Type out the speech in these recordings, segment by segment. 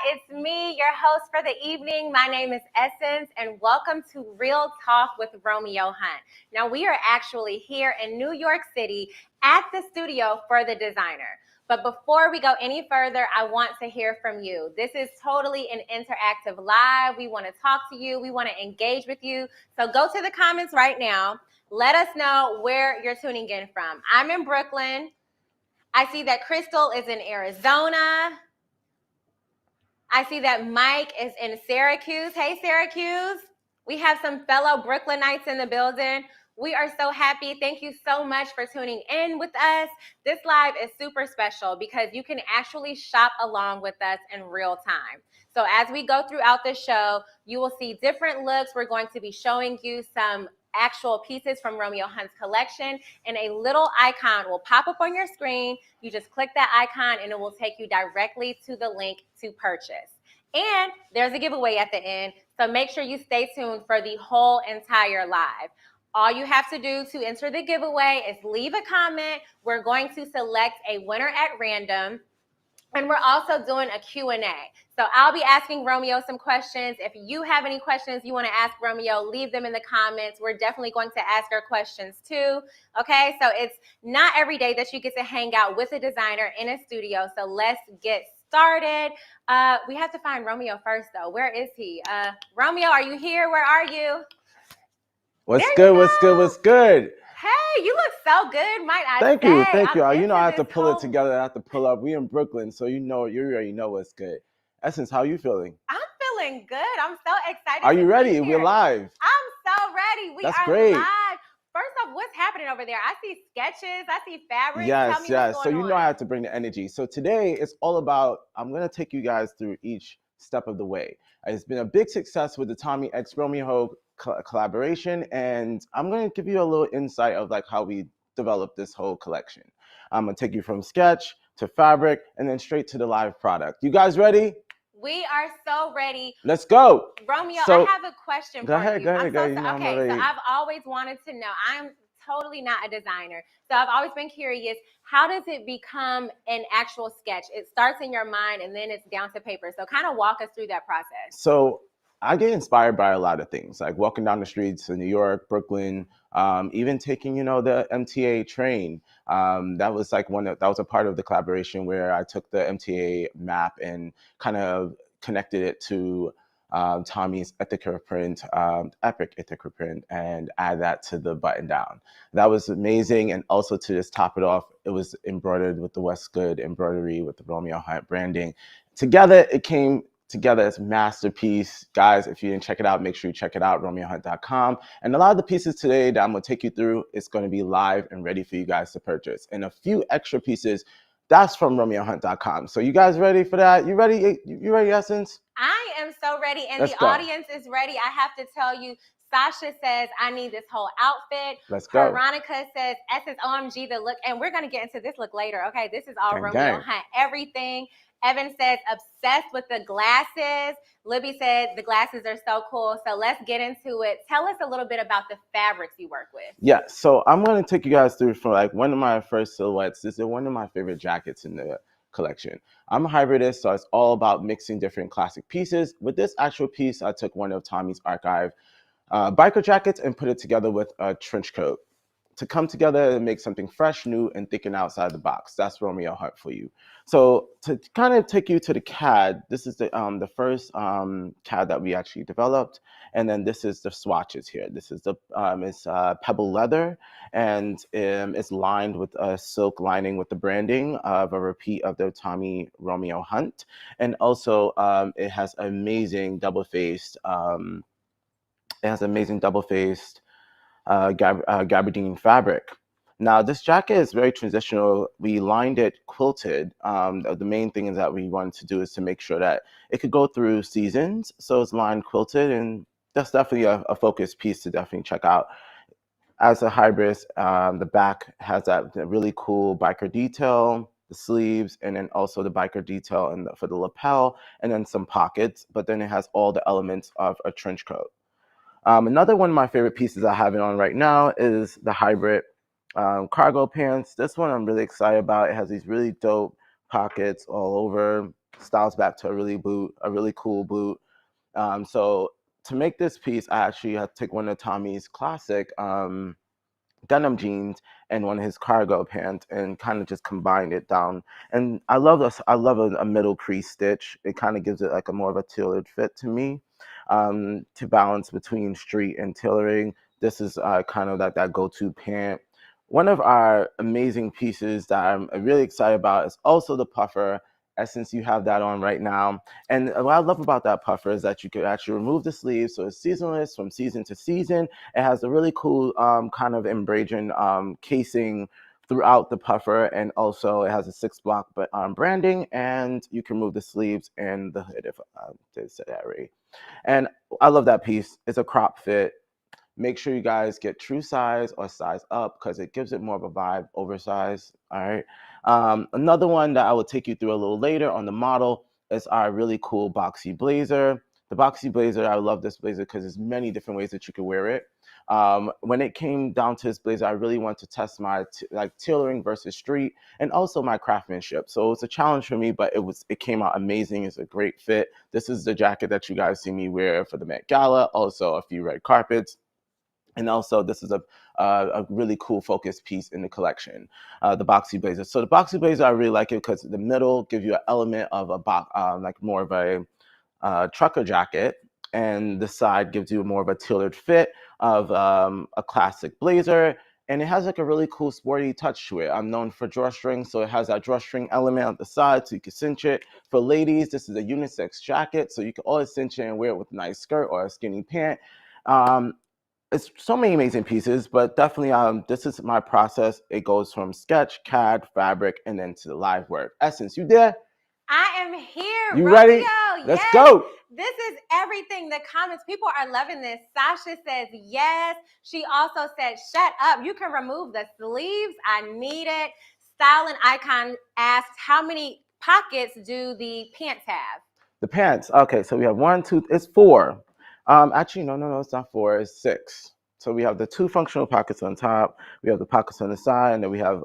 It's me, your host for the evening. My name is Essence, and welcome to Real Talk with Romeo Hunte. Now, we are actually here in New York City at the studio for the designer. But before we go any further, I want to hear from you. This is totally an interactive live. We want to talk to you. We want to engage with you. So go to the comments right now. Let us know where you're tuning in from. I'm in Brooklyn. I see that Crystal is in Arizona. I see that Mike is in Syracuse. Hey, Syracuse. We have some fellow Brooklynites in the building. We are so happy. Thank you so much for tuning in with us. This live is super special because you can actually shop along with us in real time. So as we go throughout the show, you will see different looks. We're going to be showing you some actual pieces from Romeo Hunte's collection, and a little icon will pop up on your screen. You just click that icon and it will take you directly to the link to purchase. And there's a giveaway at the end, so make sure you stay tuned for the whole entire live. All you have to do to enter the giveaway is leave a comment. We're going to select a winner at random. And we're also doing a Q&A. So I'll be asking Romeo some questions. If you have any questions you want to ask Romeo, leave them in the comments. We're definitely going to ask our questions too. Okay, so it's not every day that you get to hang out with a designer in a studio. So let's get started. We have to find Romeo first though. Where is he? Romeo, are you here? Where are you? What's good? What's good? What's good? Hey, you look so good, might I say. Thank you. You know I have to pull it together. I have to pull up. We in Brooklyn, so you already know what's good. Essence, how are you feeling? I'm feeling good. I'm so excited. Are you ready? We're live. I'm so ready. That's great. Live. First off, what's happening over there? I see sketches. I see fabrics. Yes. So you know I have to bring the energy. So today it's all about, I'm going to take you guys through each step of the way. It's been a big success with the Tommy X Romeo collaboration, and I'm going to give you a little insight of like how we developed this whole collection. I'm going to take you from sketch to fabric and then straight to the live product. You guys ready? We are so ready. Let's go. Romeo, I have a question for you. Go ahead. Okay, so I've always wanted to know. I'm totally not a designer. So I've always been curious, how does it become an actual sketch? It starts in your mind and then it's down to paper. So kind of walk us through that process. So I get inspired by a lot of things, like walking down the streets in New York, Brooklyn, even taking, the MTA train. That was a part of the collaboration where I took the MTA map and kind of connected it to Tommy's epic print, and add that to the button down. That was amazing. And also to just top it off, it was embroidered with the Westgood embroidery with the Romeo Hunte branding. Together, it came together as a masterpiece. Guys, if you didn't check it out, make sure you check it out, romeohunte.com. And a lot of the pieces today that I'm going to take you through is going to be live and ready for you guys to purchase. And a few extra pieces, that's from romeohunte.com. So you guys ready for that? You ready? You ready, Essence? I am so ready, and the audience is ready. I have to tell you, Sasha says, I need this whole outfit. Let's go. Veronica says, Essence, OMG, the look. And we're going to get into this look later. Okay, this is all Romeo Hunte, everything. Evan says, obsessed with the glasses. Libby said, the glasses are so cool. So let's get into it. Tell us a little bit about the fabrics you work with. Yeah, so I'm going to take you guys through from like one of my first silhouettes. This is one of my favorite jackets in the collection. I'm a hybridist, so it's all about mixing different classic pieces. With this actual piece, I took one of Tommy's archive biker jackets and put it together with a trench coat to come together and make something fresh, new, and thinking outside the box. That's Romeo Hunte for you. So to kind of take you to the CAD, this is the first CAD that we actually developed, and then this is the swatches here. This is the it's pebble leather, and it's lined with a silk lining with the branding of a repeat of the Tommy Romeo Hunte, and also it has amazing double-faced. Gabardine fabric. Now, this jacket is very transitional. We lined it quilted. The main thing is that we wanted to do is to make sure that it could go through seasons. So it's lined quilted, and that's definitely a focus piece to definitely check out. As a hybrid, the back has that really cool biker detail, the sleeves, and then also the biker detail for the lapel, and then some pockets. But then it has all the elements of a trench coat. Another one of my favorite pieces I have it on right now is the hybrid cargo pants. This one I'm really excited about. It has these really dope pockets all over. styles back to a really cool boot. So to make this piece, I actually had to take one of Tommy's classic denim jeans and one of his cargo pants and kind of just combined it down. And I love this. I love a middle crease stitch. It kind of gives it like a more of a tailored fit to me, to balance between street and tailoring. This is kind of like that go-to pant. One of our amazing pieces that I'm really excited about is also the puffer. Essence, you have that on right now. And what I love about that puffer is that you could actually remove the sleeves, so it's seasonless from season to season. It has a really cool kind of embraging casing throughout the puffer, and also it has a 6-block branding, and you can remove the sleeves and the hood if necessary. And I love that piece. It's a crop fit. Make sure you guys get true size or size up because it gives it more of a vibe, oversized. All right. Another one that I will take you through a little later on the model is our really cool boxy blazer. The boxy blazer, I love this blazer because there's many different ways that you can wear it. When it came down to this blazer, I really wanted to test my tailoring versus street and also my craftsmanship. So it's a challenge for me, but it came out amazing. It's a great fit. This is the jacket that you guys see me wear for the Met Gala, also a few red carpets. And also, this is a really cool focus piece in the collection, the boxy blazer. So the boxy blazer, I really like it because the middle gives you an element of like more of a trucker jacket, and the side gives you more of a tailored fit of a classic blazer. And it has like a really cool sporty touch to it. I'm known for drawstring, so it has that drawstring element on the side, so you can cinch it. For ladies, this is a unisex jacket, so you can always cinch it and wear it with a nice skirt or a skinny pant. It's so many amazing pieces, but definitely this is my process. It goes from sketch, CAD, fabric, and then to the live work. Essence, you there? I am here. You Romeo, ready? Let's go. This is everything. The comments, people are loving this. Sasha says yes. She also said, shut up. You can remove the sleeves. I need it. Styling Icon asked, how many pockets do the pants have? The pants. Okay, so we have 1, 2, it's 4. Actually, no, it's not 4, it's 6. So we have the 2 functional pockets on top, we have the pockets on the side, and then we have,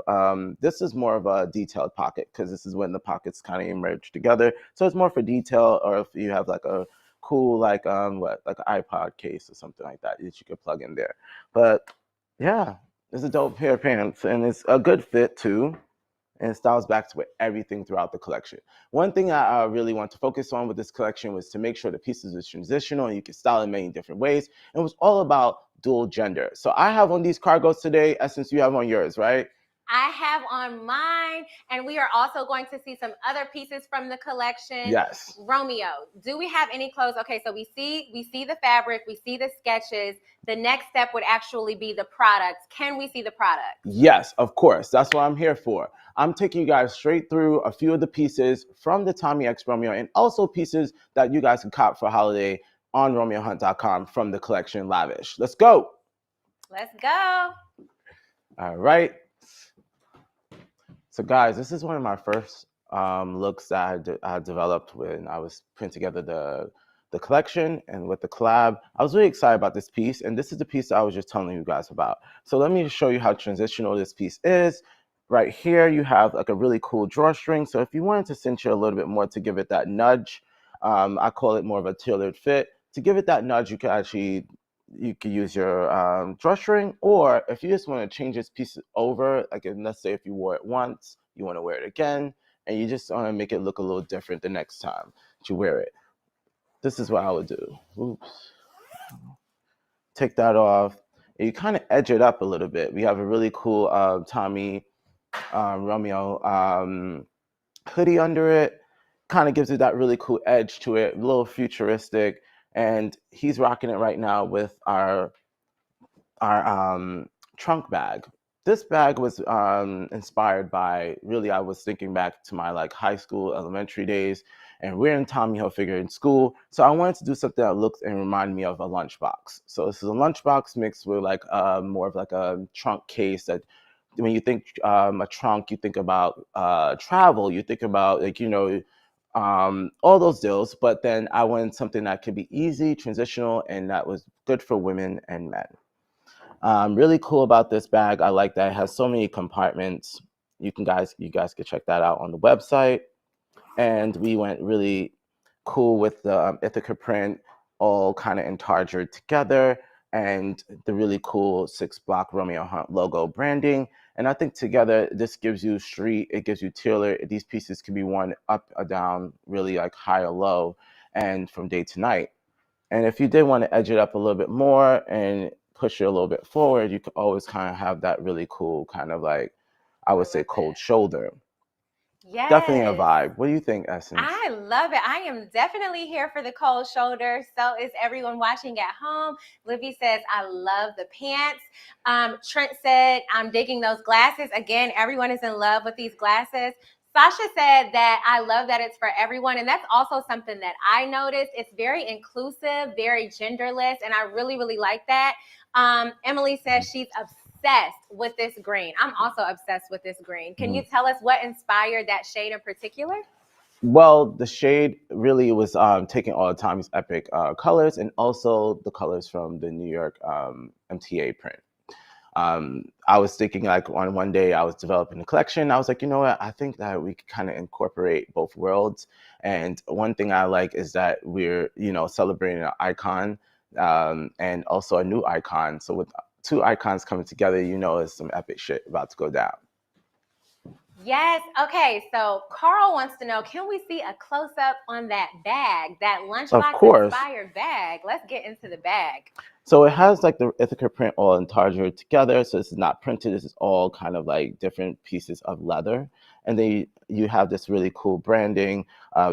this is more of a detailed pocket because this is when the pockets kind of emerge together. So it's more for detail, or if you have like a cool, like an iPod case or something like that you could plug in there. But yeah, it's a dope pair of pants, and it's a good fit too. And it styles back to everything throughout the collection. One thing I really want to focus on with this collection was to make sure the pieces is transitional and you can style in many different ways. It was all about dual gender. So I have on these cargos today. Essence, you have on yours, right? I have on mine, and we are also going to see some other pieces from the collection. Yes. Romeo, do we have any clothes? Okay, so we see the fabric, we see the sketches. The next step would actually be the products. Can we see the products? Yes, of course. That's what I'm here for. I'm taking you guys straight through a few of the pieces from the Tommy X Romeo, and also pieces that you guys can cop for holiday on RomeoHunt.com from the collection Lavish. Let's go. Let's go. All right. So guys, this is one of my first looks that I developed when I was putting together the collection and with the collab. I was really excited about this piece, and this is the piece that I was just telling you guys about. So let me just show you how transitional this piece is. Right here, you have like a really cool drawstring. So if you wanted to cinch it a little bit more to give it that nudge, I call it more of a tailored fit. To give it that nudge, you could use your drawstring, or if you just want to change this piece over, like let's say if you wore it once, you want to wear it again, and you just want to make it look a little different the next time that you wear it. This is what I would do. Oops. Take that off, and you kind of edge it up a little bit. We have a really cool Tommy Romeo hoodie under it. Kind of gives it that really cool edge to it, a little futuristic. And he's rocking it right now with our trunk bag. This bag was inspired by, really, I was thinking back to my high school, elementary days, and we're in Tommy Hilfiger in school. So I wanted to do something that looked and reminded me of a lunchbox. So this is a lunchbox mixed with more of a trunk case that, when you think a trunk, you think about travel, you think about all those deals. But then I wanted something that could be easy, transitional, and that was good for women and men. Really cool about this bag. I like that it has so many compartments. You guys can check that out on the website. and we went really cool with the Ithaca print, all kind of intargered together, and the really cool 6 block Romeo Hunt logo branding. And I think together this gives you street, it gives you tailor. These pieces can be worn up or down, really like high or low, and from day to night. And if you did want to edge it up a little bit more and push it a little bit forward, you could always kind of have that really cool kind of like, I would say, cold shoulder. Definitely a Yes. vibe. What do you think, Essence? I love it. I am definitely here for the cold shoulder. So is everyone watching at home. Livy says, I love the pants. Trent said, I'm digging those glasses. Again, everyone is in love with these glasses. Sasha said that I love that it's for everyone. And that's also something that I noticed. It's very inclusive, very genderless. And I really, really like that. Emily says she's obsessed with this green. I'm also obsessed with this green. Can you tell us what inspired that shade in particular? Well, the shade really was taking all the Tommy's epic colors and also the colors from the New York MTA print. I was thinking like on one day I was developing a collection. I was like, you know what? I think that we could kind of incorporate both worlds. And one thing I like is that we're, celebrating an icon and also a new icon. So with 2 icons coming together, there's some epic shit about to go down. Yes. Okay. So Carl wants to know, can we see a close up on that bag, that lunchbox inspired bag? Let's get into the bag. So it has like the Ithaca print all intargeted together. So this is not printed. This is all kind of like different pieces of leather. And then you have this really cool branding.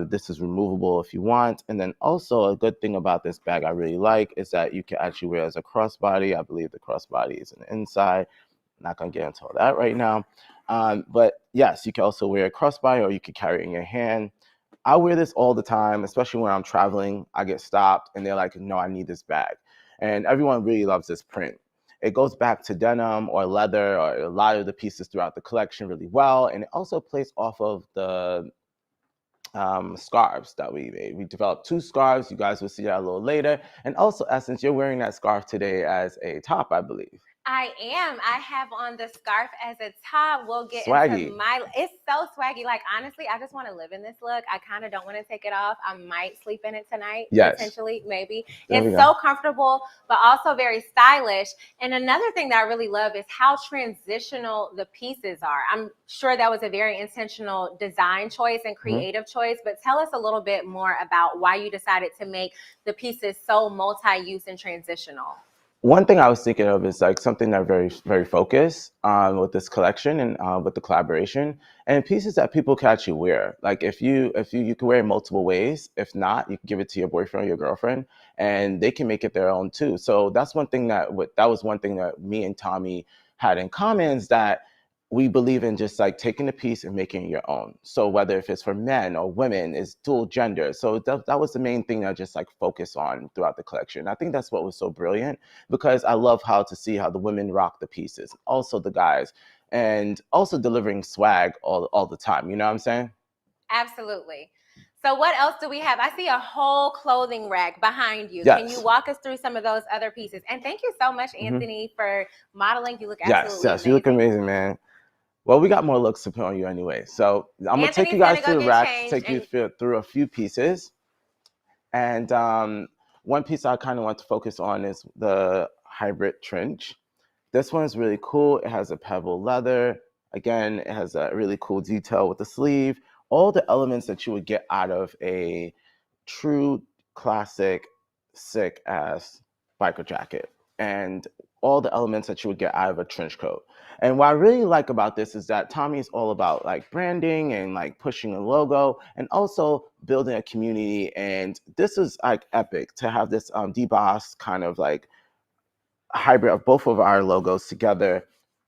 This is removable if you want. And then also a good thing about this bag I really like is that you can actually wear as a crossbody. I believe the crossbody is on the inside. Not going to get into all that right now. But yes, you can also wear a crossbody or you could carry it in your hand. I wear this all the time, especially when I'm traveling. I get stopped and they're like, no, I need this bag. And everyone really loves this print. It goes back to denim or leather or a lot of the pieces throughout the collection really well. And it also plays off of the scarves that we made. We developed 2 scarves. You guys will see that a little later. And also, Essence, you're wearing that scarf today as a top, I believe. I am. I have on the scarf as a top. We'll get swaggy. Into my. It's so swaggy. Like honestly, I just want to live in this look. I kind of don't want to take it off. I might sleep in it tonight. Yes. Potentially, maybe. It's so comfortable, but also very stylish. And another thing that I really love is how transitional the pieces are. I'm sure that was a very intentional design choice and creative choice. But tell us a little bit more about why you decided to make the pieces so multi-use and transitional. One thing I was thinking of is like something that very, very focused with this collection and with the collaboration and pieces that people can actually wear. Like if you can wear it multiple ways. If not, you can give it to your boyfriend or your girlfriend and they can make it their own too. So that's one thing that was one thing that me and Tommy had in common is that we believe in just like taking a piece and making it your own. So whether if it's for men or women, it's dual gender. So that was the main thing I just like focus on throughout the collection. I think that's what was so brilliant because I love how to see how the women rock the pieces, also the guys, and also delivering swag all the time. You know what I'm saying? Absolutely. So what else do we have? I see a whole clothing rack behind you. Yes. Can you walk us through some of those other pieces? And thank you so much, Anthony, for modeling. You look absolutely amazing. You look amazing, man. Well, we got more looks to put on you anyway. So I'm going to take you guys through the rack, take you through a few pieces. And one piece I kind of want to focus on is the hybrid trench. This one is really cool. It has a pebble leather. Again, it has a really cool detail with the sleeve. All the elements that you would get out of a true classic sick ass biker jacket. And all the elements that you would get out of a trench coat. And what I really like about this is that Tommy is all about like branding and like pushing a logo and also building a community. And this is like epic to have this deboss kind of like hybrid of both of our logos together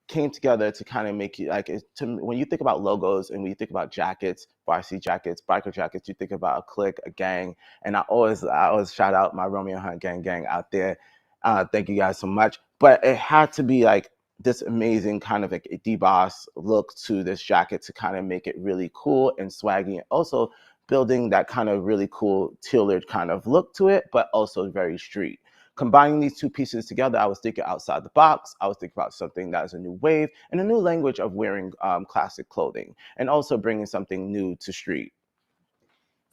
came together to kind of make you like when you think about logos and when you think about jackets, varsity jackets, biker jackets, you think about a clique, a gang. And I always shout out my Romeo Hunte gang out there. Thank you guys so much. But it had to be like this amazing kind of like a deboss look to this jacket to kind of make it really cool and swaggy, and also building that kind of really cool tailored kind of look to it, but also very street. Combining these 2 pieces together, I was thinking outside the box. I was thinking about something that is a new wave and a new language of wearing classic clothing, and also bringing something new to street.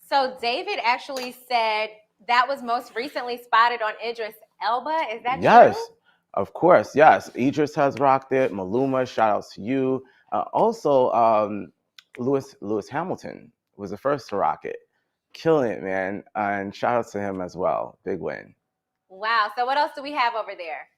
So David actually said that was most recently spotted on Idris Elba. Is that true? Yes, of course. Yes, Idris has rocked it. Maluma, shout out to you. Also, Lewis Hamilton was the first to rock it, killing it, man. And shout out to him as well. Big win. Wow. So what else do we have over there?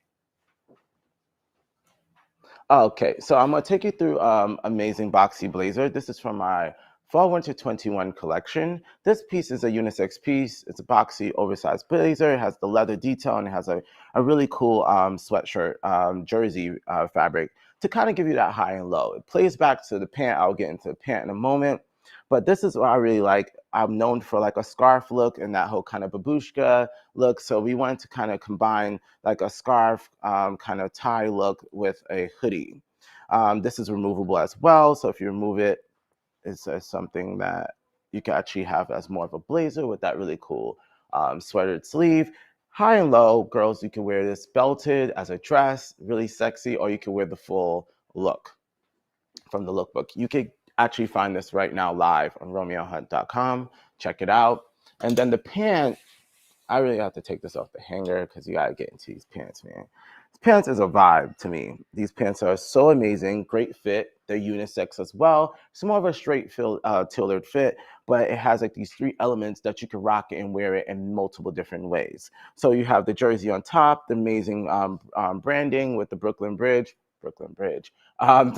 Okay, so I'm gonna take you through Amazing Boxy Blazer. This is from my Fall Winter 21 collection. This piece is a unisex piece. It's a boxy, oversized blazer. It has the leather detail and it has a really cool sweatshirt jersey fabric to kind of give you that high and low. It plays back to the pant. I'll get into the pant in a moment. But this is what I really like. I'm known for like a scarf look and that whole kind of babushka look. So we wanted to kind of combine like a scarf kind of tie look with a hoodie. This is removable as well. So if you remove it, it's something that you can actually have as more of a blazer with that really cool sweatered sleeve. High and low, girls, you can wear this belted as a dress, really sexy, or you can wear the full look from the lookbook. You could actually find this right now live on RomeoHunt.com. Check it out. And then the pant, I really have to take this off the hanger because you got to get into these pants, man. These pants is a vibe to me. These pants are so amazing, great fit. They're unisex as well. It's more of a straight tailored fit, but it has like these three elements that you can rock it and wear it in multiple different ways. So you have the jersey on top, the amazing branding with the Brooklyn Bridge, um,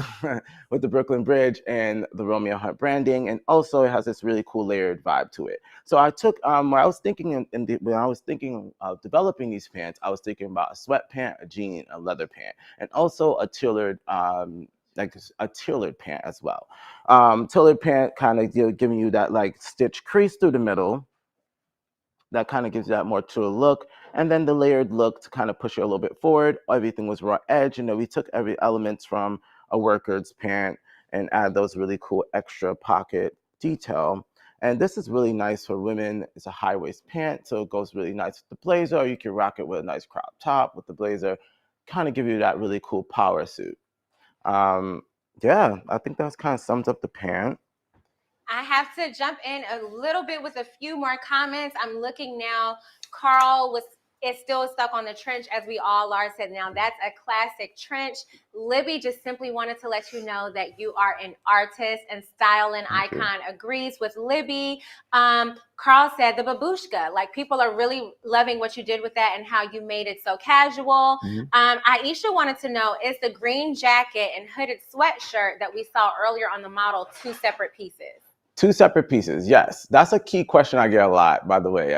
with the Brooklyn Bridge and the Romeo Hunt branding, and also it has this really cool layered vibe to it. So I took when I was thinking when I was thinking of developing these pants, I was thinking about a sweat pant, a jean, a leather pant, and also a tailored like a tailored pant as well. Tailored pant kind of giving you that like stitch crease through the middle. That kind of gives you that more to a look, and then the layered look to kind of push you a little bit forward. Everything was raw edge, we took every elements from a worker's pant and add those really cool extra pocket detail. And this is really nice for women. It's a high waist pant, so it goes really nice with the blazer, or you can rock it with a nice crop top with the blazer, kind of give you that really cool power suit. Um, yeah, I think that's kind of sums up the pant. I have to jump in a little bit with a few more comments. I'm looking now. Carl is still stuck on the trench, as we all are. Said, now that's a classic trench. Libby just simply wanted to let you know that you are an artist and style and icon. Agrees with Libby. Carl said the babushka. Like, people are really loving what you did with that and how you made it so casual. Aisha wanted to know, is the green jacket and hooded sweatshirt that we saw earlier on the model two separate pieces? Two separate pieces, yes. That's a key question I get a lot, by the way.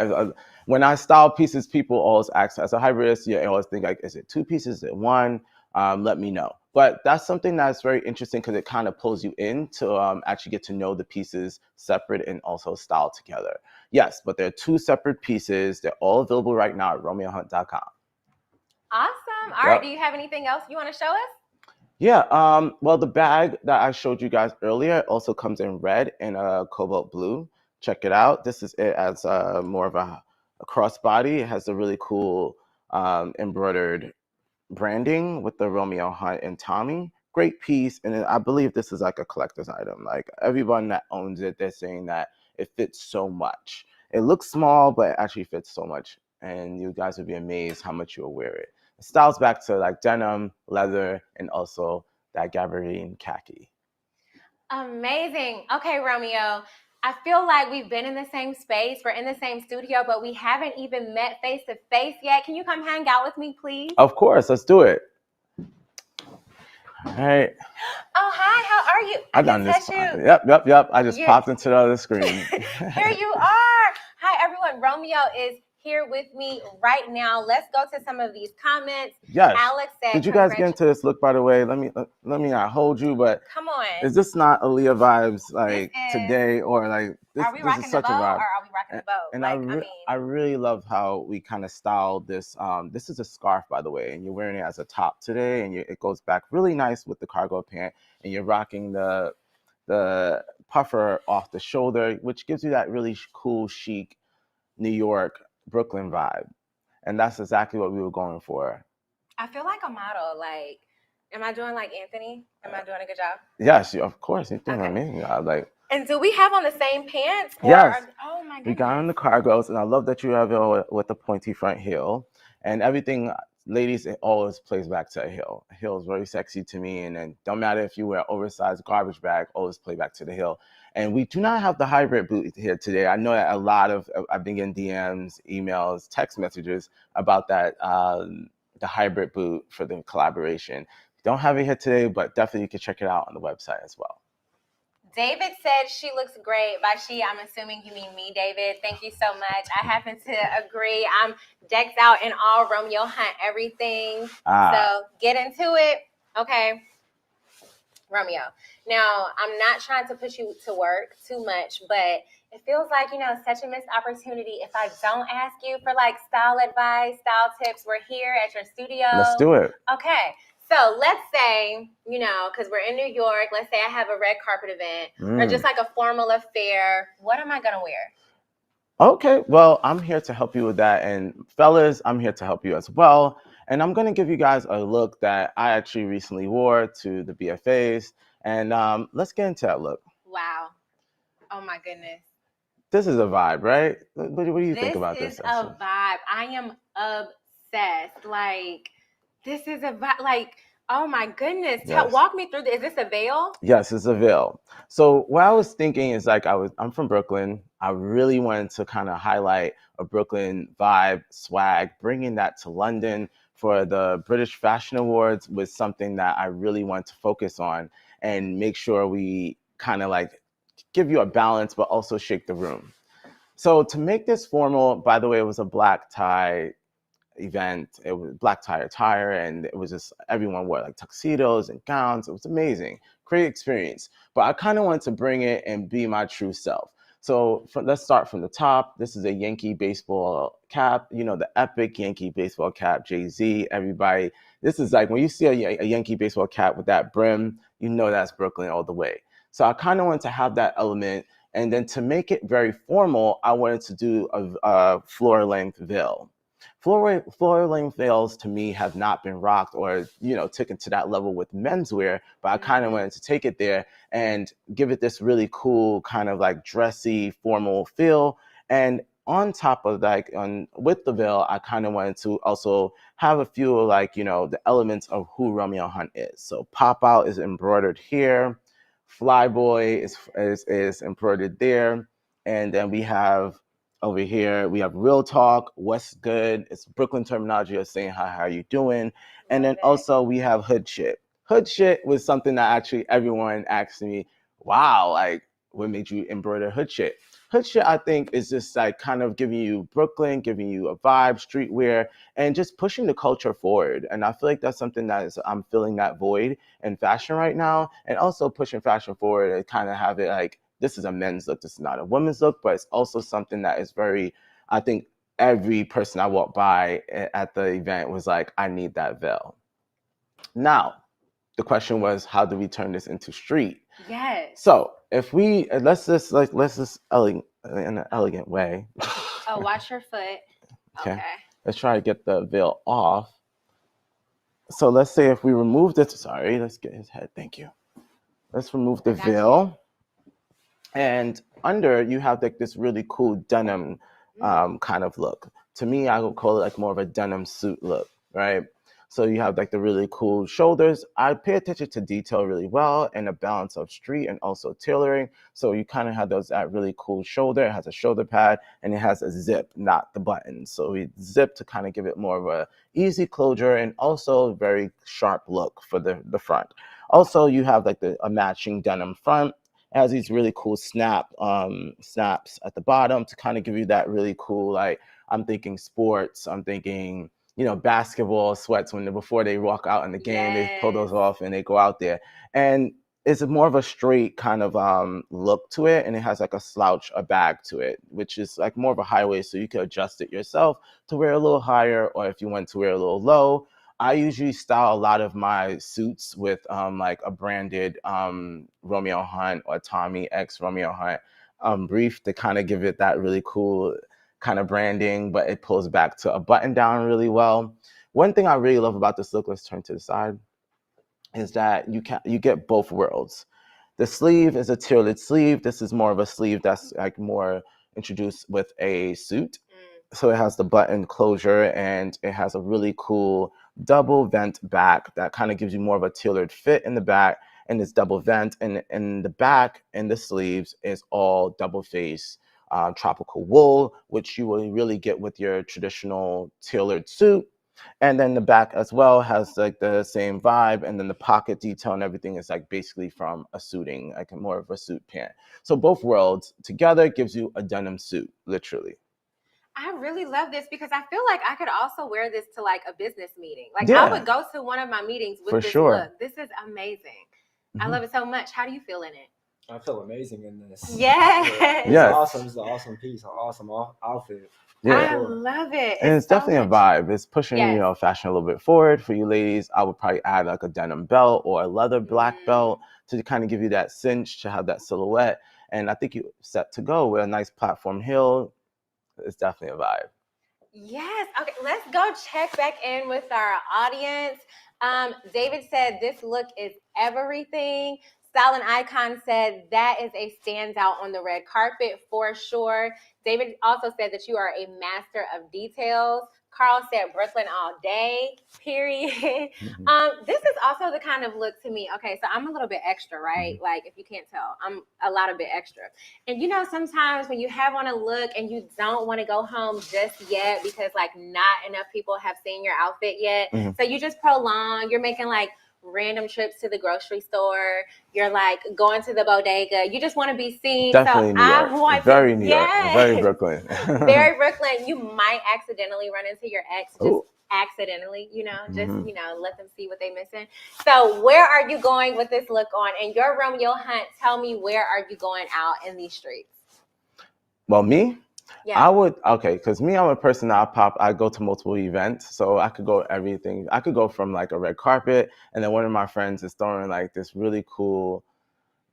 When I style pieces, people always ask, as a hybridist, you always think, like, is it two pieces, is it one? Let me know. But that's something that's very interesting because it kind of pulls you in to actually get to know the pieces separate and also styled together. Yes, but they're two separate pieces. They're all available right now at RomeoHunt.com. Awesome. All right, do you have anything else you want to show us? Yeah, well, the bag that I showed you guys earlier also comes in red and a cobalt blue. Check it out. This is it as more of a crossbody. It has a really cool embroidered branding with the Romeo Hunt and Tommy. Great piece, and I believe this is like a collector's item. Like, everyone that owns it, they're saying that it fits so much. It looks small, but it actually fits so much, and you guys would be amazed how much you'll wear it. It styles back to like denim, leather, and also that gabardine khaki. Amazing. Okay, Romeo. I feel like we've been in the same space. We're in the same studio, but we haven't even met face to face yet. Can you come hang out with me, please? Of course, let's do it. All right. Oh, hi. How are you? I done this. Yep. I just popped into the other screen. Here you are. Hi, everyone. Romeo is here with me right now. Let's go to some of these comments. Yes. Alex said, did you guys get into this look, by the way? Let me not hold you, but come on. Is this not Aaliyah vibes like today, or like this? Are we rocking the bow, or are we rocking the bow? And I really love how we kind of styled this. This is a scarf, by the way, and you're wearing it as a top today, and it goes back really nice with the cargo pant, and you're rocking the puffer off the shoulder, which gives you that really cool, chic New York, Brooklyn vibe. And that's exactly what we were going for. I feel like a model. Like, am I doing like Anthony? Am I doing a good job? Yes, of course. You're doing amazing job. Like, And do we have on the same pants? Yes, Oh my we got goodness. on the cargos, and I love that you have it with the pointy front heel. And everything, ladies, it always plays back to a heel. A heel is very sexy to me, and then don't matter if you wear oversized garbage bag, always play back to the heel. And we do not have the hybrid boot here today. I know that I've been getting DMs, emails, text messages about that, the hybrid boot for the collaboration. Don't have it here today, but definitely you can check it out on the website as well. David said she looks great. By she, I'm assuming you mean me, David. Thank you so much. I happen to agree. I'm decked out in all Romeo Hunt everything. So get into it. Okay. Romeo. Now, I'm not trying to push you to work too much, but it feels like, such a missed opportunity if I don't ask you for like style advice, style tips. We're here at your studio. Let's do it. Okay. So let's say, because we're in New York, let's say I have a red carpet event or just like a formal affair. What am I going to wear? Okay, well, I'm here to help you with that. And fellas, I'm here to help you as well. And I'm going to give you guys a look that I actually recently wore to the BFAs. And let's get into that look. Wow. Oh, my goodness. This is a vibe, right? What do you think about this? This is a vibe. I am obsessed. Like, this is a vibe. Like, oh, my goodness. Yes. Walk me through this. Is this a veil? Yes, it's a veil. So what I was thinking is like I'm from Brooklyn. I really wanted to kind of highlight a Brooklyn vibe, swag, bringing that to London for the British Fashion Awards was something that I really want to focus on and make sure we kind of like give you a balance, but also shake the room. So to make this formal, by the way, it was a black tie event. It was black tie attire, and it was just everyone wore like tuxedos and gowns. It was amazing, great experience. But I kind of wanted to bring it and be my true self. So let's start from the top. This is a Yankee baseball cap, the epic Yankee baseball cap, Jay-Z, everybody. This is like when you see a Yankee baseball cap with that brim, that's Brooklyn all the way. So I kind of wanted to have that element. And then to make it very formal, I wanted to do a floor-length veil. Floor length veils to me have not been rocked or taken to that level with menswear, but I kind of wanted to take it there and give it this really cool kind of like dressy formal feel. And on top of that, with the veil, I kind of wanted to also have a few like the elements of who Romeo Hunte is. So Pop Out is embroidered here, Flyboy is embroidered there, and then we have over here, we have Real Talk, what's good? It's Brooklyn terminology of saying, hi, how you doing? And then also we have Hood Shit. Hood Shit was something that actually everyone asked me, wow, like what made you embroider Hood Shit? Hood Shit, I think, is just like kind of giving you Brooklyn, giving you a vibe, streetwear, and just pushing the culture forward. And I feel like that's something I'm filling that void in fashion right now, and also pushing fashion forward and kind of have it like, this is a men's look, this is not a women's look, but it's also something that is very, I think every person I walked by at the event was like, I need that veil. Now, the question was, how do we turn this into street? Yes. So if we, let's just in an elegant way. Oh, watch your foot. Okay. Let's try to get the veil off. So let's say if we remove this, sorry, let's get his head, thank you. Let's remove the veil. And under, you have like this really cool denim kind of look. To me, I would call it like more of a denim suit look, right? So you have like the really cool shoulders. I pay attention to detail really well and a balance of street and also tailoring. So you kind of have that really cool shoulder. It has a shoulder pad and it has a zip, not the button. So we zip to kind of give it more of a easy closure and also very sharp look for the front. Also, you have like a matching denim front. It has these really cool snaps at the bottom to kind of give you that really cool, like, I'm thinking sports, I'm thinking, basketball sweats before they walk out in the game, they pull those off and they go out there. And it's more of a straight kind of look to it, and it has like a bag to it, which is like more of a high waist, so you can adjust it yourself to wear a little higher, or if you want to wear a little low. I usually style a lot of my suits with like a branded Romeo Hunte or Tommy X Romeo Hunte brief to kind of give it that really cool kind of branding, but it pulls back to a button down really well. One thing I really love about this look, let's turn to the side, is that you get both worlds. The sleeve is a tiered sleeve. This is more of a sleeve that's like more introduced with a suit. So it has the button closure, and it has a really cool double vent back that kind of gives you more of a tailored fit in the back, and it's double vent. And in the back and the sleeves is all double face tropical wool, which you will really get with your traditional tailored suit. And then the back as well has like the same vibe, and then the pocket detail and everything is like basically from a suiting, like more of a suit pant. So both worlds together gives you a denim suit, literally. I really love this because I feel like I could also wear this to like a business meeting. Like Yeah. I would go to one of my meetings with For this sure. look. This is amazing. I love it so much. How do you feel in it? I feel amazing in this. Yes. It's awesome. It's an awesome piece, an awesome outfit. Yeah. I love it. And it's definitely so a vibe. It's pushing, Yes. Fashion a little bit forward. For you ladies, I would probably add like a denim belt or a leather black belt to kind of give you that cinch, to have that silhouette. And I think you're set to go with a nice platform heel. It's definitely a vibe. Yes. Okay, let's go check back in with our audience. David said this look is everything. Style and Icon said that is a standout on the red carpet for sure. David also said that you are a master of details. Carl said Brooklyn all day, period. This is also the kind of look to me. Okay, so I'm a little bit extra, right? Like if you can't tell, I'm a lot of bit extra. And sometimes when you have on a look and you don't want to go home just yet because like not enough people have seen your outfit yet. So you just prolong, you're making like random trips to the grocery store, you're like going to the bodega, you just want to be seen. Definitely so New York. I want very to, New York, very Brooklyn. Very Brooklyn. You might accidentally run into your ex, just accidentally, just let them see what they missing. So where are you going with this look on? And your Romeo Hunt, tell me, where are you going out in these streets? Well, me? Yeah. I would, because me, I'm a person that I go to multiple events, so I could go everything. I could go from like a red carpet, and then one of my friends is throwing like this really cool,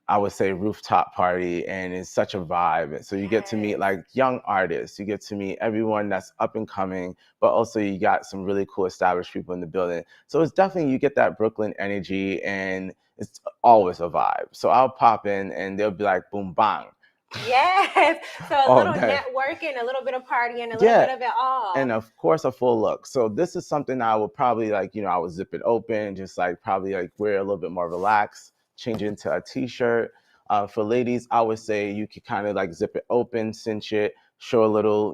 I would say, rooftop party, and it's such a vibe. So you get to meet like young artists, you get to meet everyone that's up and coming, but also you got some really cool established people in the building. So it's definitely, you get that Brooklyn energy, and it's always a vibe. So I'll pop in, and they'll be like, boom, bang. Yes. So a little networking, a little bit of partying, a little bit of it all. And of course, a full look. So this is something I would probably like, I would zip it open, just like probably like wear a little bit more relaxed, change into a t-shirt. For ladies, I would say you could kind of like zip it open, cinch it, show a little,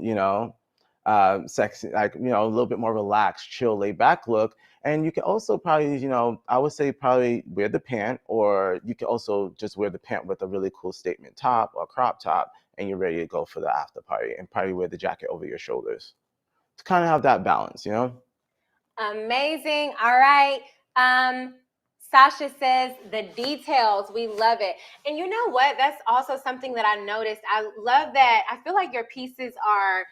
sexy, like, a little bit more relaxed, chill, laid back look. And you can also probably, I would say probably wear the pant, or you can also just wear the pant with a really cool statement top or crop top, and you're ready to go for the after party, and probably wear the jacket over your shoulders to kind of have that balance, Amazing. All right. Sasha says the details, we love it. And you know what? That's also something that I noticed. I love that. I feel like your pieces are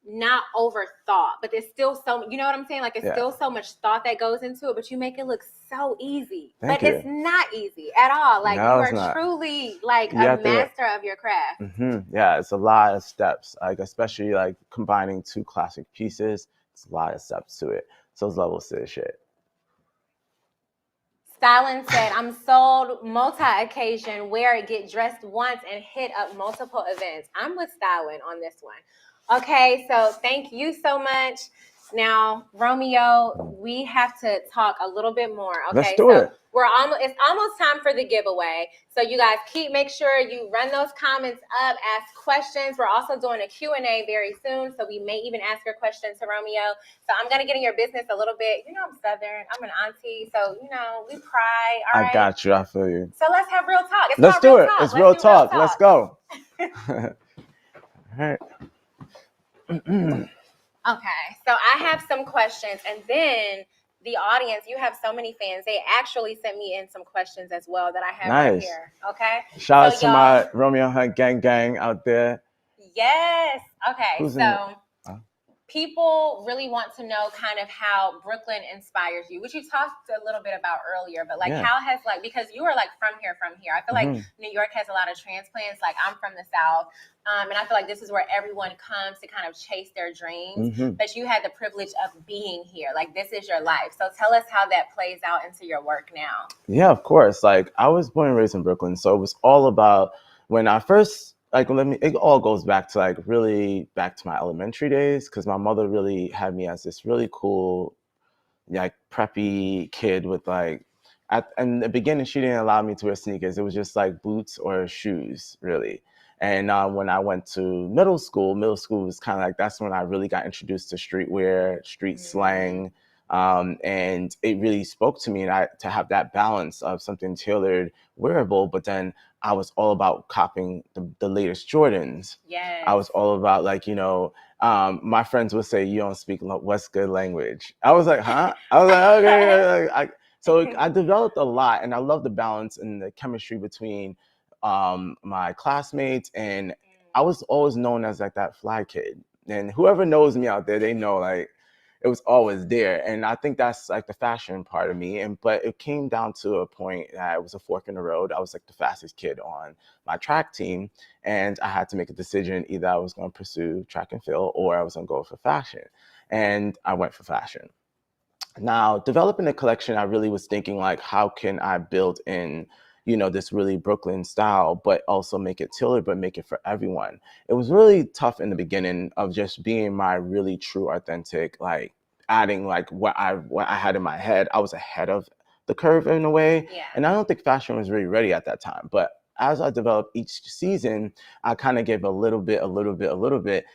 not overthought, but there's still so, you know what I'm saying? Like it's still so much thought that goes into it, but you make it look so easy. Thank you. It's not easy at all. Like no, you are truly like a master of your craft. Yeah, it's a lot of steps, like especially like combining two classic pieces. It's a lot of steps to it. So it's levels to this shit. Styling said, I'm sold multi-occasion, wear it, get dressed once, and hit up multiple events. I'm with Styling on this one. Okay, so thank you so much. Now, Romeo, we have to talk a little bit more. Okay, let's do it. It's almost time for the giveaway. So you guys make sure you run those comments up, ask questions. We're also doing a Q&A very soon, so we may even ask your questions to Romeo. So I'm gonna get in your business a little bit. I'm Southern. I'm an auntie, so we pry. All right. I got you. I feel you. So let's have real talk. Let's do it. It's real talk. Let's go. All right. Okay, so I have some questions, and then the audience, you have so many fans, they actually sent me in some questions as well that I have right here. Okay, shout out to my Romeo Hunt gang out there. Yes. Okay, people really want to know kind of how Brooklyn inspires you, which you talked a little bit about earlier, but like how has like, because you are like from here. I feel like New York has a lot of transplants. Like I'm from the South. And I feel like this is where everyone comes to kind of chase their dreams, but you had the privilege of being here. Like this is your life. So tell us how that plays out into your work now. Yeah, of course. Like I was born and raised in Brooklyn, so it was all about when I first like it all goes back to like really back to my elementary days because my mother really had me as this really cool like preppy kid with like in the beginning she didn't allow me to wear sneakers. It was just like boots or shoes really. And when I went to middle school was kind of like that's when I really got introduced to streetwear, street slang, and it really spoke to me. And to have that balance of something tailored, wearable, but then I was all about copying the latest Jordans. Yes. I was all about like my friends would say you don't speak what's good language. I was like, huh? I was like, okay. So I developed a lot, and I love the balance and the chemistry between my classmates, and I was always known as like that fly kid. And whoever knows me out there, they know like it was always there. And I think that's like the fashion part of me. But it came down to a point that it was a fork in the road. I was like the fastest kid on my track team, and I had to make a decision. Either I was going to pursue track and field or I was going to go for fashion. And I went for fashion. Now, developing a collection, I really was thinking like, how can I build in, this really Brooklyn style, but also make it tailored, but make it for everyone. It was really tough in the beginning of just being my really true, authentic, like adding like what I had in my head. I was ahead of the curve in a way. Yeah. And I don't think fashion was really ready at that time. But as I developed each season, I kind of gave a little bit.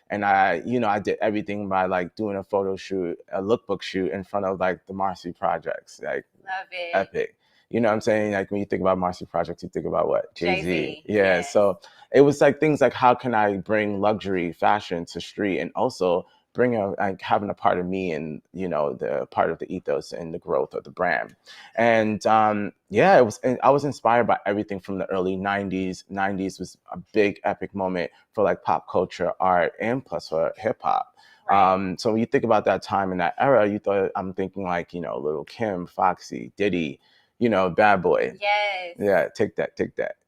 And I did everything by like doing a photo shoot, a lookbook shoot in front of like the Marcy Projects, like love it. epic. You know what I'm saying? Like when you think about Marcy Projects, you think about what? Jay-Z. Yeah. Yes. So it was like things like how can I bring luxury fashion to street and also bring like having a part of me and the part of the ethos and the growth of the brand. And it was. And I was inspired by everything from the early '90s. '90s was a big epic moment for like pop culture, art, and plus for hip hop. Right. So when you think about that time and that era, I'm thinking like Lil' Kim, Foxy, Diddy, Bad Boy. Yes. Yeah, take that.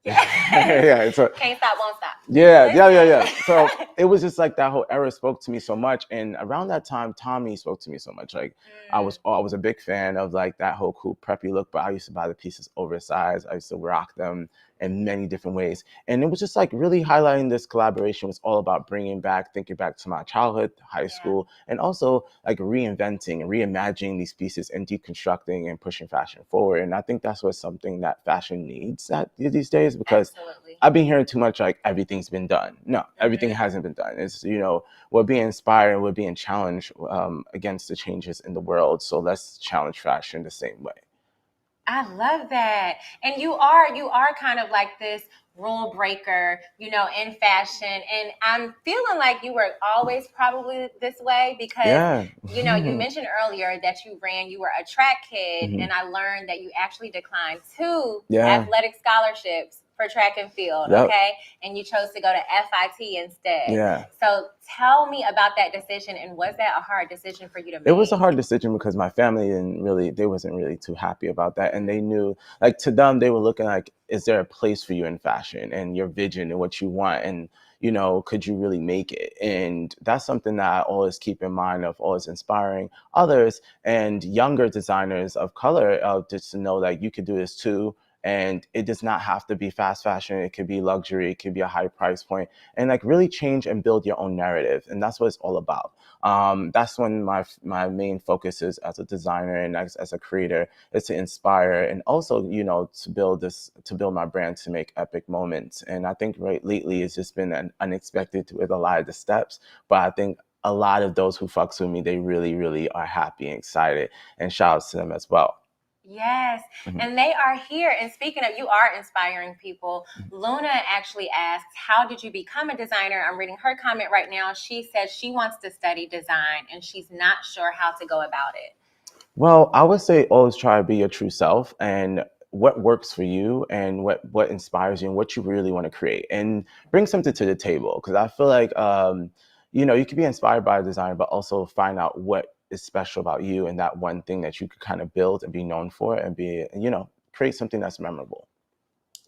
Yes. Yeah. So can't stop, won't stop. Yeah. So it was just like that whole era spoke to me so much, and around that time, Tommy spoke to me so much. Like I was a big fan of like that whole cool preppy look, but I used to buy the pieces oversized. I used to rock them in many different ways, and it was just like really highlighting this collaboration was all about thinking back to my childhood, high school, and also like reinventing and reimagining these pieces and deconstructing and pushing fashion forward. And I think that's what something that fashion needs these days because. Absolutely. I've been hearing too much like everything's been done. No, everything hasn't been done. It's we're being inspired and we're being challenged against the changes in the world. So let's challenge fashion the same way. I love that. And you are kind of like this rule breaker, in fashion. And I'm feeling like you were always probably this way because, you mentioned earlier that you were a track kid, and I learned that you actually declined 2 athletic scholarships for track and field, okay? And you chose to go to FIT instead. Yeah. So tell me about that decision, and was that a hard decision for you to make? It was a hard decision because my family they wasn't really too happy about that. And they knew, like to them, they were looking like, is there a place for you in fashion and your vision and what you want? And, could you really make it? And that's something that I always keep in mind of always inspiring others and younger designers of color just to know that you could do this too. And it does not have to be fast fashion. It could be luxury. It could be a high price point, and like really change and build your own narrative. And that's what it's all about. That's when my main focus is as a designer and as a creator is to inspire and also, to build my brand to make epic moments. And I think lately it's just been unexpected with a lot of the steps, but I think a lot of those who fucks with me, they really, really are happy and excited, and shout out to them as well. Yes, and they are here. And speaking of, you are inspiring people. Luna actually asked, how did you become a designer? I'm reading her comment right now. She says she wants to study design and she's not sure how to go about it. Well, I would say always try to be your true self and what works for you and what inspires you and what you really want to create and bring something to the table. Because I feel like, you could be inspired by a designer, but also find out what is special about you and that one thing that you could kind of build and be known for and create something that's memorable.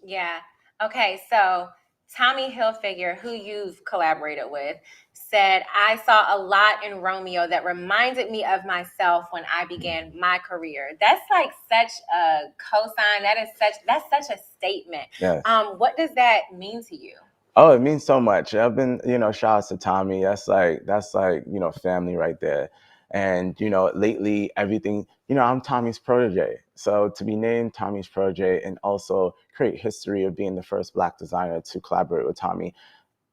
Yeah. Okay. So Tommy Hilfiger, who you've collaborated with, said, "I saw a lot in Romeo that reminded me of myself when I began my career." That's like such a cosign. That's such a statement. Yes. What does that mean to you? Oh, it means so much. I've been, shout out to Tommy. That's like, family right there. And, lately everything, I'm Tommy's protege. So to be named Tommy's protege and also create history of being the first Black designer to collaborate with Tommy,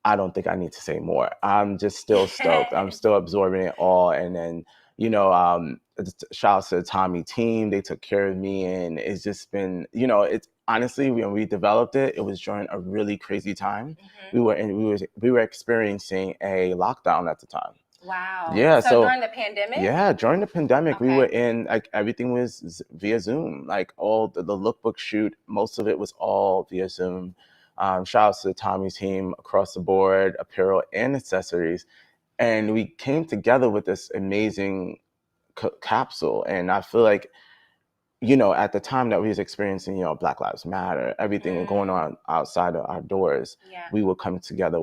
I don't think I need to say more. I'm just still stoked. I'm still absorbing it all. And then, shout out to the Tommy team. They took care of me, and it's just been, it's honestly, when we developed it, it was during a really crazy time. Mm-hmm. We were experiencing a lockdown at the time. Wow. Yeah. So during the pandemic? Yeah, during the pandemic, we Okay. were in, like, everything was via Zoom. Like, all the lookbook shoot, most of it was all via Zoom. Shout out to the Tommy team across the board, apparel and accessories. And we came together with this amazing capsule. And I feel like, at the time that we was experiencing, Black Lives Matter, everything going on outside of our doors, Yeah. we would come together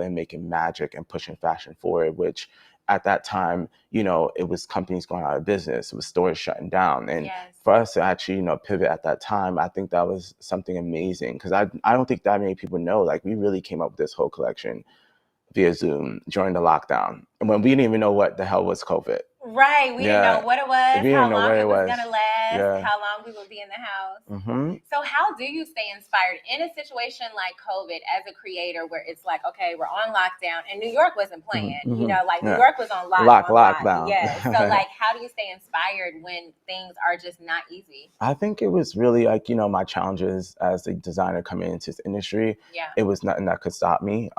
and making magic and pushing fashion forward, which at that time, it was companies going out of business, it was stores shutting down. And Yes. for us to actually, pivot at that time, I think that was something amazing, because I don't think that many people know, like, we really came up with this whole collection via Zoom during the lockdown, and when we didn't even know what the hell was COVID. Right. We didn't know what it was, how long it was going to last, how long we would be in the house. Mm-hmm. So how do you stay inspired in a situation like COVID as a creator, where it's like, okay, we're on lockdown, and New York wasn't playing, Mm-hmm. New York was on lockdown. Yeah. So like, how do you stay inspired when things are just not easy? I think it was really like, my challenges as a designer coming into this industry. Yeah. It was nothing that could stop me.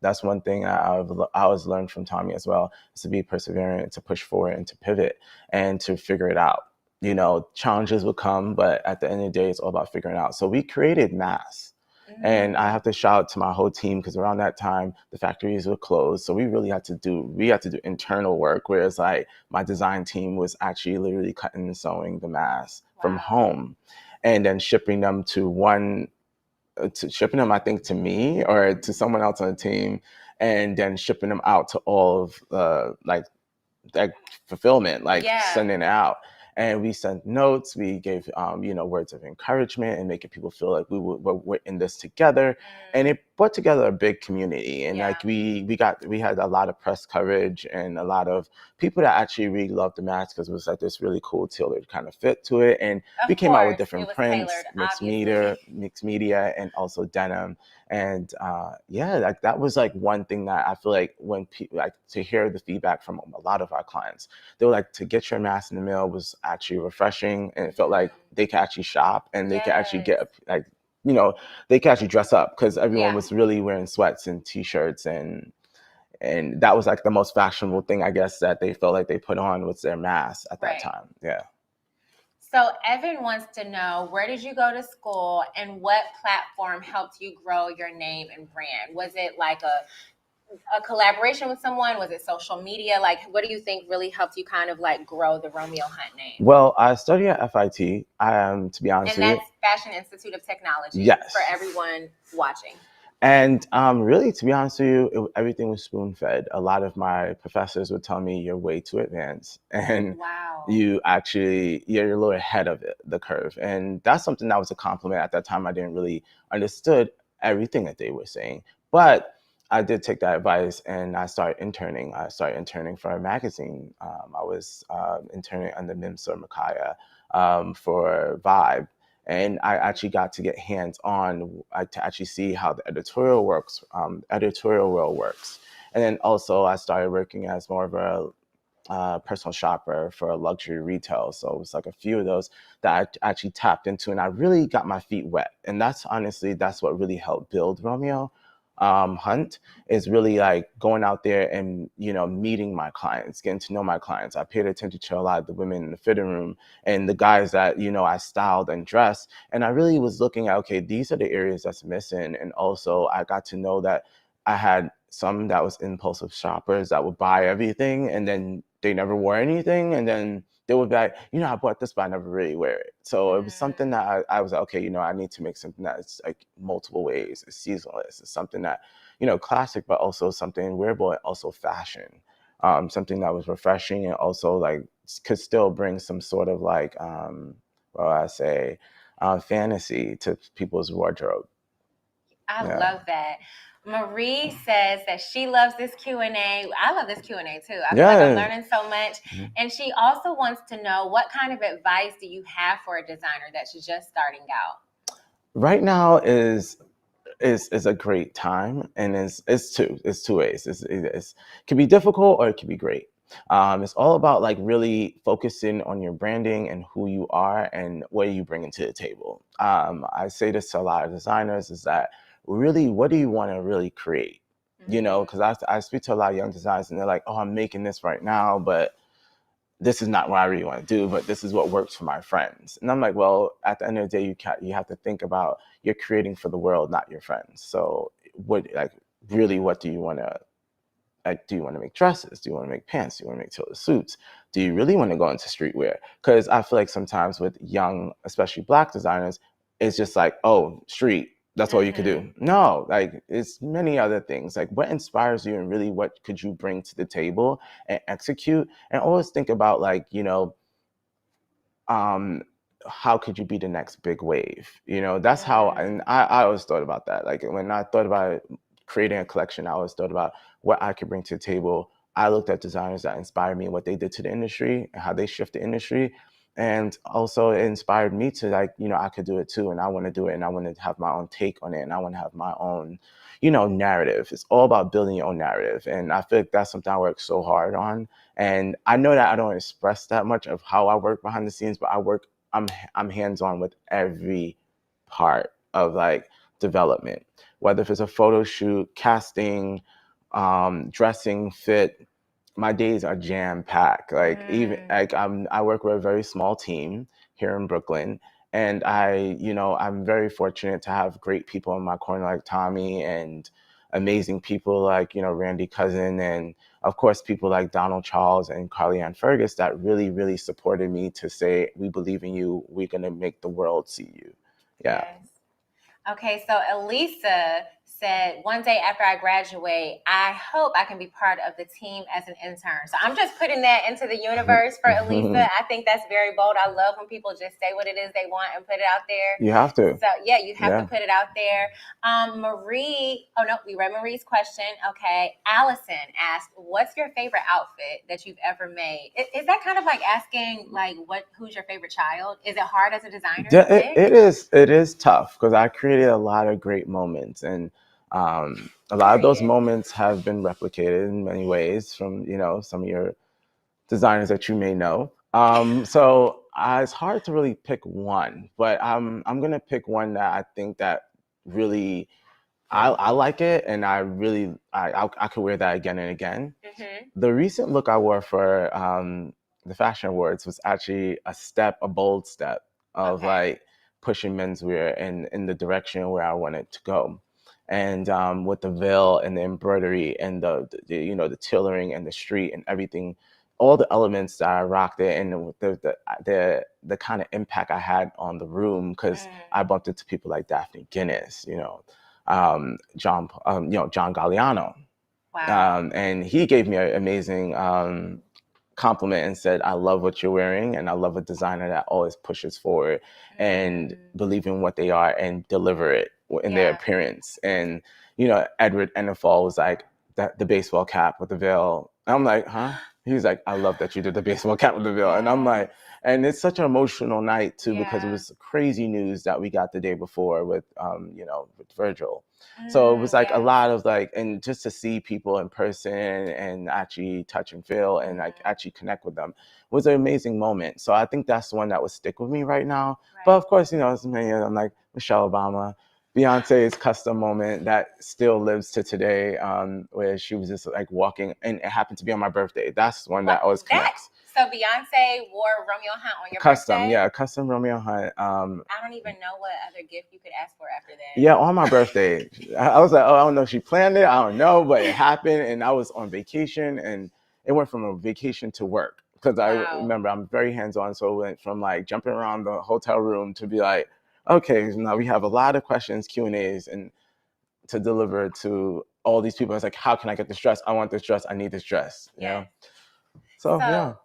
That's one thing I always learned from Tommy as well, is to be perseverant, to push forward and to pivot and to figure it out. Challenges will come, but at the end of the day, it's all about figuring it out. So we created masks. Mm-hmm. And I have to shout out to my whole team, because around that time the factories were closed. So we really had to do internal work, whereas like my design team was actually literally cutting and sewing the masks from home, and then shipping them I think to me or to someone else on the team, and then shipping them out to all of like fulfillment, sending it out. And we sent notes, we gave words of encouragement and making people feel like we're in this together. And it brought together a big community. And like we had a lot of press coverage and a lot of people that actually really loved the mask, because it was like this really cool tailored kind of fit to it. And we came out with different prints, mixed media, and also denim. And like that was like one thing that I feel like when people like to hear the feedback from a lot of our clients, they were like, to get your mask in the mail was actually refreshing, and it felt like they could actually shop and they could actually get like, they could actually dress up, because everyone was really wearing sweats and t-shirts, and that was like the most fashionable thing, I guess, that they felt like they put on was their mask at that time. Yeah. So Evan wants to know, where did you go to school and what platform helped you grow your name and brand? Was it like a collaboration with someone? Was it social media? Like, what do you think really helped you kind of like grow the Romeo Hunte name? Well, I studied at FIT, to be honest with you. And that's Fashion Institute of Technology. Yes. For everyone watching. And really, to be honest with you, everything was spoon-fed. A lot of my professors would tell me, you're way too advanced, and you're a little ahead of the curve. And that's something that was a compliment. At that time, I didn't really understood everything that they were saying. But I did take that advice, and I started interning. For a magazine. I was interning under Mimsa Makaya for Vibe. And I actually got to get hands-on to actually see how the editorial world works. And then also I started working as more of a personal shopper for a luxury retail. So it was like a few of those that I actually tapped into, and I really got my feet wet. And that's what really helped build Romeo Hunte, is really like going out there and, meeting my clients, getting to know my clients. I paid attention to a lot of the women in the fitting room and the guys that, I styled and dressed. And I really was looking at, okay, these are the areas that's missing. And also I got to know that I had some that was impulsive shoppers that would buy everything and then they never wore anything, and then they would be like, I bought this, but I never really wear it. So it was something that I was like, okay, I need to make something that's like multiple ways. It's seasonless. It's something that, classic, but also something wearable and also fashion. Something that was refreshing and also like could still bring some sort of like, fantasy to people's wardrobe. I love that. Marie says that she loves this Q&A. I love this Q&A too. I feel like I'm learning so much. And she also wants to know, what kind of advice do you have for a designer that's just starting out? Right now is a great time, and it's two ways. It can be difficult or it can be great. It's all about like really focusing on your branding and who you are and what you bring into the table. I say this to a lot of designers, is that really, what do you want to really create? Because I speak to a lot of young designers and they're like, oh, I'm making this right now, but this is not what I really want to do, but this is what works for my friends. And I'm like, well, at the end of the day, you have to think about, you're creating for the world, not your friends. So what do you want to, do you want to make dresses? Do you want to make pants? Do you want to make tailored suits? Do you really want to go into streetwear? Because I feel like sometimes with young, especially Black designers, it's just like, oh, street, that's all you could do. No, like it's many other things. Like what inspires you and really what could you bring to the table and execute? And always think about like, how could you be the next big wave? That's how, and I always thought about that. Like when I thought about creating a collection, I always thought about what I could bring to the table. I looked at designers that inspired me and what they did to the industry and how they shift the industry. And also it inspired me to like, I could do it too. And I want to do it. And I want to have my own take on it. And I want to have my own, narrative. It's all about building your own narrative. And I feel like that's something I work so hard on. And I know that I don't express that much of how I work behind the scenes, but I'm hands-on with every part of like development, whether if it's a photo shoot, casting, dressing, fit. My days are jam-packed. Like even like I work with a very small team here in Brooklyn, and I'm very fortunate to have great people in my corner like Tommy, and amazing people like Randy Cousin, and of course people like Donald Charles and Carly Ann Fergus that really, really supported me to say, we believe in you, we're gonna make the world see you. Yeah. Yes. Okay, so Elisa said, one day after I graduate, I hope I can be part of the team as an intern. So I'm just putting that into the universe for Elisa. I think that's very bold. I love when people just say what it is they want and put it out there. You have to. So yeah, you have to put it out there. Marie, oh no, we read Marie's question. Okay, Allison asked, what's your favorite outfit that you've ever made? Is that kind of like asking like who's your favorite child? Is it hard as a designer? It is tough because I created a lot of great moments, and a lot of those moments have been replicated in many ways from some of your designers that you may know. So it's hard to really pick one, but I'm gonna pick one that I think that really I like it, and I could wear that again and again. The recent look I wore for the Fashion Awards was actually a bold step of like pushing menswear in the direction where I wanted to go. And with the veil and the embroidery and the tailoring and the street and everything, all the elements that I rocked it, and the kind of impact I had on the room, because I bumped into people like Daphne Guinness, John Galliano. Wow. And he gave me an amazing compliment and said, I love what you're wearing, and I love a designer that always pushes forward and believe in what they are and deliver it in their appearance. And Edward Enninful was like, the baseball cap with the veil. And I'm like, huh? He's like, I love that you did the baseball cap with the veil. And I'm like, and it's such an emotional night too, because it was crazy news that we got the day before with with Virgil. So it was like a lot of like, and just to see people in person and actually touch and feel and like actually connect with them was an amazing moment. So I think that's the one that would stick with me right now. But of course, there's many of them like Michelle Obama, Beyonce's custom moment that still lives to today, where she was just like walking, and it happened to be on my birthday. That's one that always connects. So Beyonce wore Romeo Hunt on your Custom, birthday? yeah, custom Romeo Hunt. I don't even know what other gift you could ask for after that. Yeah, on my birthday. I was like, oh, I don't know if she planned it. I don't know, but it happened, and I was on vacation, and it went from a vacation to work because I remember I'm very hands-on, so it went from like jumping around the hotel room to be like, okay, now we have a lot of questions, Q&As, and to deliver to all these people. I was like, how can I get this dress? I want this dress. I need this dress. You know? So yeah.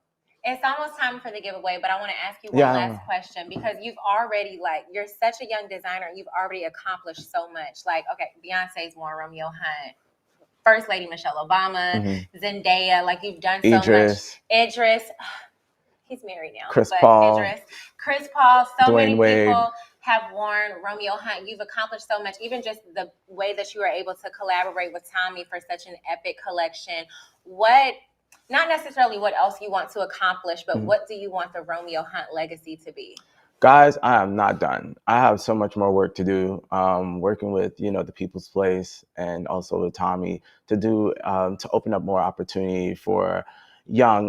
It's almost time for the giveaway, but I want to ask you one last question because you've already, like, you're such a young designer and you've already accomplished so much. Like, okay, Beyonce's worn Romeo Hunt, First Lady Michelle Obama, Zendaya, like you've done so much. Idris, he's married now. Chris Paul, so Dwayne many Wade. people have worn Romeo Hunt. You've accomplished so much, even just the way that you were able to collaborate with Tommy for such an epic collection. Not necessarily what else you want to accomplish, but what do you want the Romeo Hunt legacy to be? Guys, I am not done. I have so much more work to do. Working with, the People's Place and also with Tommy to open up more opportunity for young,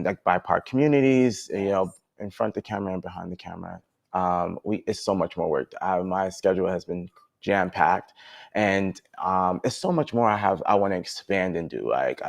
like BIPOC communities, in front of the camera and behind the camera. It's so much more work. My schedule has been jam-packed, and it's so much more I want to expand and do. Like,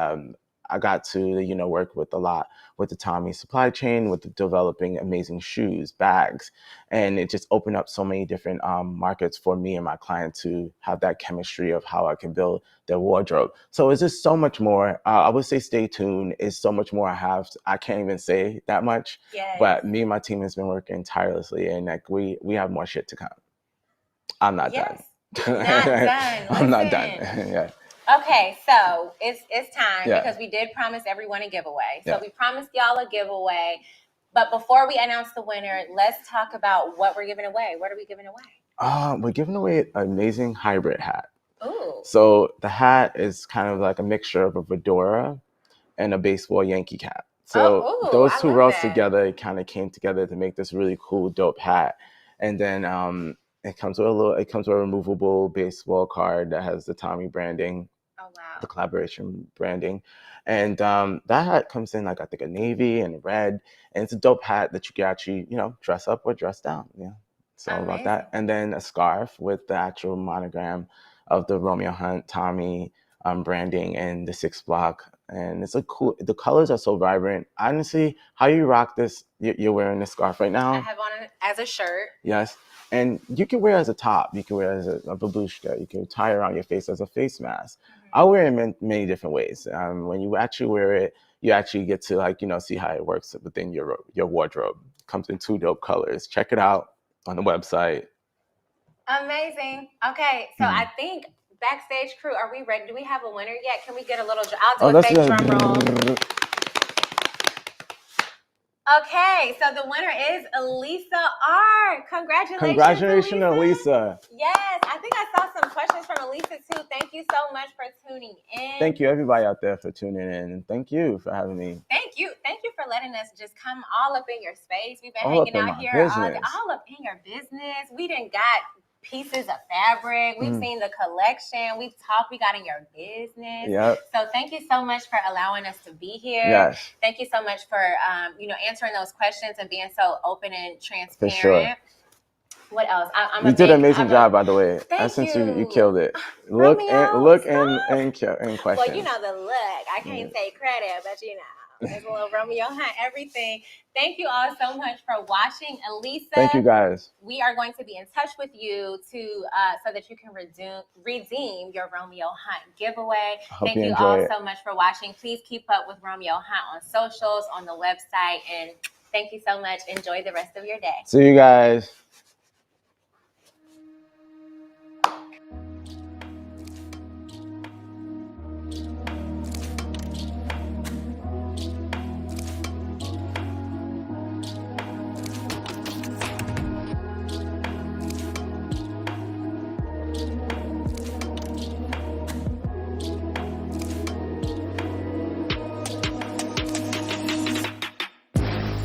I got to, work with a lot with the Tommy supply chain, with developing amazing shoes, bags, and it just opened up so many different markets for me and my client to have that chemistry of how I can build their wardrobe. So it's just so much more. I would say stay tuned. It's so much more I can't even say that much, but me and my team has been working tirelessly, and like we have more shit to come. I'm not done. Not done. I'm not done. Yeah. Okay, so it's time because we did promise everyone a giveaway. So we promised y'all a giveaway. But before we announce the winner, let's talk about what we're giving away. What are we giving away? We're giving away an amazing hybrid hat. Ooh. So the hat is kind of like a mixture of a fedora and a baseball Yankee cap. So those two roles together kind of came together to make this really cool, dope hat. And then it comes with a removable baseball card that has the Tommy branding. Oh, wow. The collaboration branding. And that hat comes in like, I think, a navy and red. And it's a dope hat that you can actually, dress up or dress down. Yeah. So about that. And then a scarf with the actual monogram of the Romeo Hunt, Tommy branding and the 6 block. And it's the colors are so vibrant. Honestly, how you rock this, you're wearing this scarf right now. I have on it as a shirt. Yes. And you can wear it as a top. You can wear it as a babushka. You can tie it around your face as a face mask. I wear it in many different ways. When you actually wear it, you actually get to see how it works within your wardrobe. It comes in 2 dope colors. Check it out on the website. Amazing. Okay, so I think backstage crew, are we ready? Do we have a winner yet? Can we get a little? I'll do a fake drum roll. Okay, so the winner is Elisa R. Congratulations, Elisa. Yes, I think I saw some questions from Elisa too. Thank you so much for tuning in. Thank you, everybody out there, for tuning in, and thank you for having me. Thank you for letting us just come all up in your space. We've been hanging out here all up in your business. We done got pieces of fabric. We've seen the collection. We've talked. We got in your business. Yep. So thank you so much for allowing us to be here. Yes. Thank you so much for answering those questions and being so open and transparent. For sure. What else? You did an amazing job, by the way. Thank you. You killed it. Look and question. Well, the look. I can't take credit, but there's a little Romeo Hunt, everything. Thank you all so much for watching. Elisa, thank you guys. We are going to be in touch with you so that you can redeem your Romeo Hunt giveaway. Thank you all so much for watching. Please keep up with Romeo Hunt on socials, on the website, and thank you so much. Enjoy the rest of your day. See you guys.